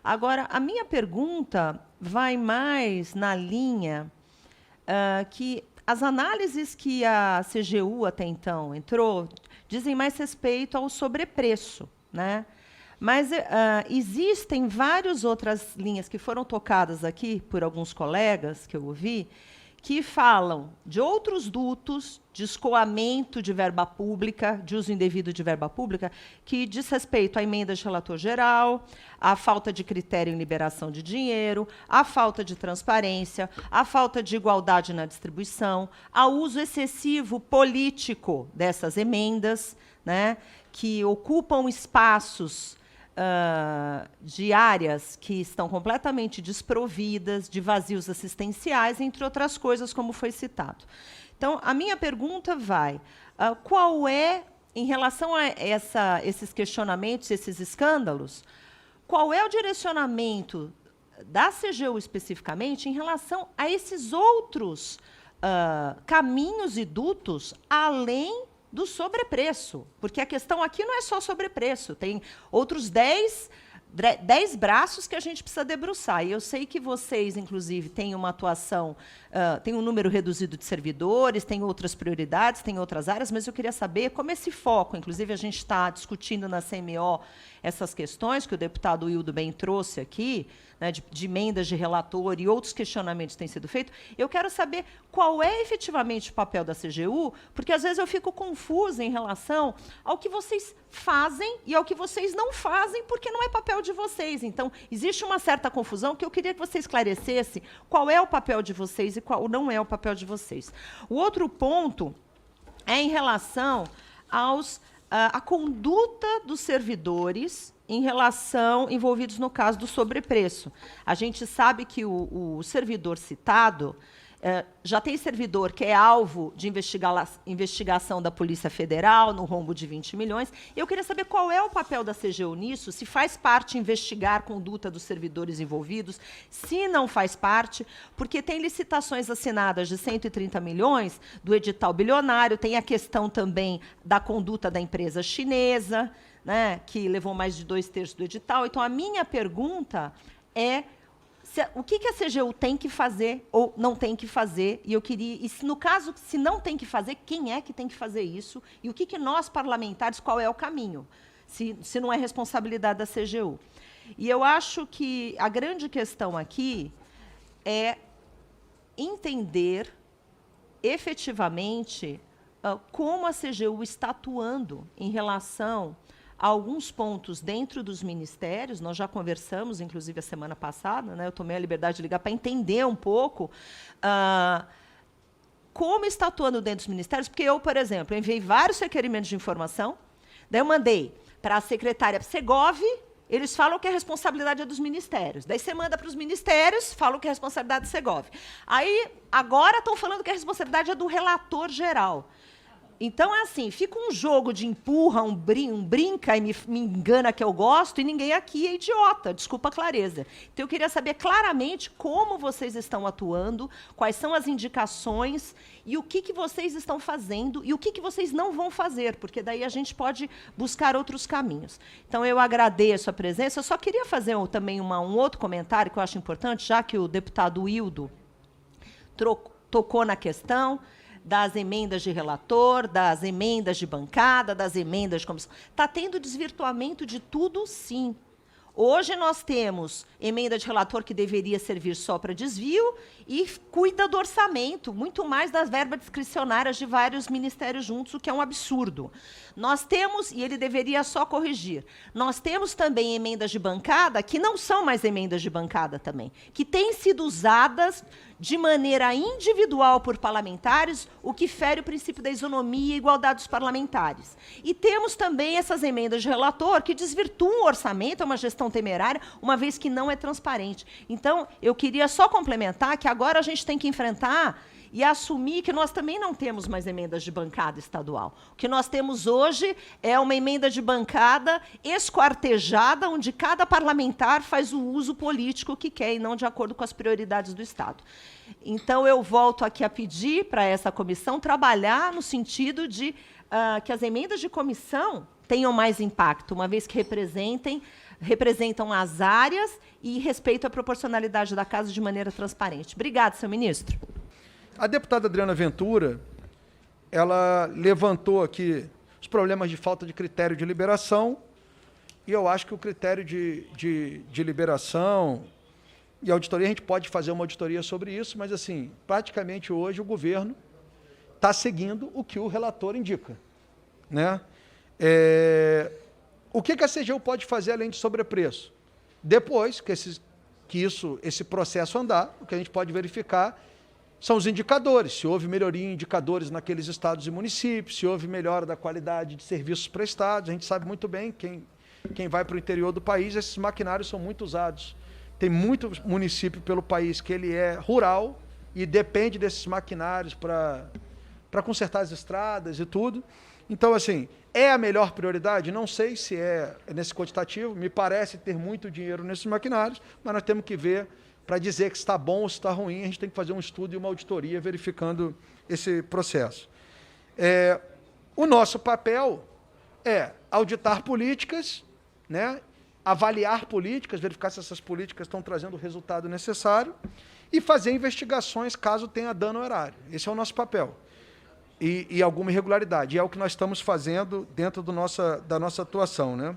Agora, a minha pergunta vai mais na linha que as análises que a CGU até então entrou dizem mais respeito ao sobrepreço, né? Mas existem várias outras linhas que foram tocadas aqui por alguns colegas que eu ouvi, que falam de outros dutos, de escoamento de verba pública, de uso indevido de verba pública, que diz respeito à emenda de relator geral, à falta de critério em liberação de dinheiro, à falta de transparência, à falta de igualdade na distribuição, ao uso excessivo político dessas emendas, né, que ocupam espaços de áreas que estão completamente desprovidas, de vazios assistenciais, entre outras coisas, como foi citado. Então, a minha pergunta vai, qual é, em relação a esses questionamentos, esses escândalos, qual é o direcionamento da CGU especificamente em relação a esses outros caminhos e dutos, além do sobrepreço, porque a questão aqui não é só sobrepreço, tem outros 10 braços que a gente precisa debruçar. E eu sei que vocês, inclusive, têm uma atuação, têm um número reduzido de servidores, têm outras prioridades, têm outras áreas, mas eu queria saber como esse foco, inclusive a gente está discutindo na CMO essas questões que o deputado Wildo bem trouxe aqui, né, de emendas de relator e outros questionamentos têm sido feitos. Eu quero saber qual é efetivamente o papel da CGU, porque às vezes eu fico confusa em relação ao que vocês fazem e ao que vocês não fazem, porque não é papel de vocês. Então, existe uma certa confusão que eu queria que você esclarecesse qual é o papel de vocês e qual não é o papel de vocês. O outro ponto é em relação à conduta dos servidores em relação envolvidos no caso do sobrepreço. A gente sabe que o servidor citado já tem servidor que é alvo de investigação da Polícia Federal no rombo de 20 milhões. Eu queria saber qual é o papel da CGU nisso, se faz parte investigar a conduta dos servidores envolvidos, se não faz parte, porque tem licitações assinadas de 130 milhões do edital bilionário, tem a questão também da conduta da empresa chinesa, né, que levou mais de 2/3 do edital. Então, a minha pergunta é o que a CGU tem que fazer ou não tem que fazer, e eu queria, e se, no caso, se não tem que fazer, quem é que tem que fazer isso, e o que nós, parlamentares, qual é o caminho, se não é responsabilidade da CGU. E eu acho que a grande questão aqui é entender efetivamente como a CGU está atuando em relação alguns pontos dentro dos ministérios. Nós já conversamos, inclusive, a semana passada, né, eu tomei a liberdade de ligar para entender um pouco como está atuando dentro dos ministérios, porque eu, por exemplo, enviei vários requerimentos de informação, daí eu mandei para a secretária Psegov, eles falam que a responsabilidade é dos ministérios. Daí você manda para os ministérios, falam que a responsabilidade é do Psegov. Aí, agora estão falando que a responsabilidade é do relator geral. Então, é assim, fica um jogo de empurra, um brinca e me engana que eu gosto, e ninguém aqui é idiota, desculpa a clareza. Então, eu queria saber claramente como vocês estão atuando, quais são as indicações e o que vocês estão fazendo e o que vocês não vão fazer, porque daí a gente pode buscar outros caminhos. Então, eu agradeço a presença. Eu só queria fazer também um outro comentário que eu acho importante, já que o deputado Wildo tocou na questão das emendas de relator, das emendas de bancada, das emendas de comissão. Está tendo desvirtuamento de tudo, sim. Hoje nós temos emenda de relator que deveria servir só para desvio e cuida do orçamento, muito mais das verbas discricionárias de vários ministérios juntos, o que é um absurdo. Nós temos, e ele deveria só corrigir, nós temos também emendas de bancada que não são mais emendas de bancada também, que têm sido usadas de maneira individual por parlamentares, o que fere o princípio da isonomia e igualdade dos parlamentares. E temos também essas emendas de relator que desvirtuam o orçamento, é uma gestão temerária, uma vez que não é transparente. Então, eu queria só complementar que agora a gente tem que enfrentar e assumir que nós também não temos mais emendas de bancada estadual. O que nós temos hoje é uma emenda de bancada esquartejada, onde cada parlamentar faz o uso político que quer e não de acordo com as prioridades do Estado. Então, eu volto aqui a pedir para essa comissão trabalhar no sentido de que as emendas de comissão tenham mais impacto, uma vez que representam as áreas e respeitam a proporcionalidade da casa de maneira transparente. Obrigada, senhor ministro. A deputada Adriana Ventura, ela levantou aqui os problemas de falta de critério de liberação, e eu acho que o critério de liberação e auditoria, a gente pode fazer uma auditoria sobre isso, mas, assim, praticamente hoje o governo está seguindo o que o relator indica, né? O que a CGU pode fazer além de sobrepreço? Depois que esse processo andar, o que a gente pode verificar são os indicadores, se houve melhoria em indicadores naqueles estados e municípios, se houve melhora da qualidade de serviços prestados. A gente sabe muito bem, quem vai para o interior do país, esses maquinários são muito usados. Tem muito município pelo país que ele é rural e depende desses maquinários para consertar as estradas e tudo. Então, assim, é a melhor prioridade? Não sei se é nesse quantitativo, me parece ter muito dinheiro nesses maquinários, mas nós temos que ver, para dizer que está bom ou se está ruim, a gente tem que fazer um estudo e uma auditoria verificando esse processo. O nosso papel é auditar políticas, né, avaliar políticas, verificar se essas políticas estão trazendo o resultado necessário e fazer investigações caso tenha dano ao erário. Esse é o nosso papel. E alguma irregularidade. E é o que nós estamos fazendo dentro da nossa atuação, né?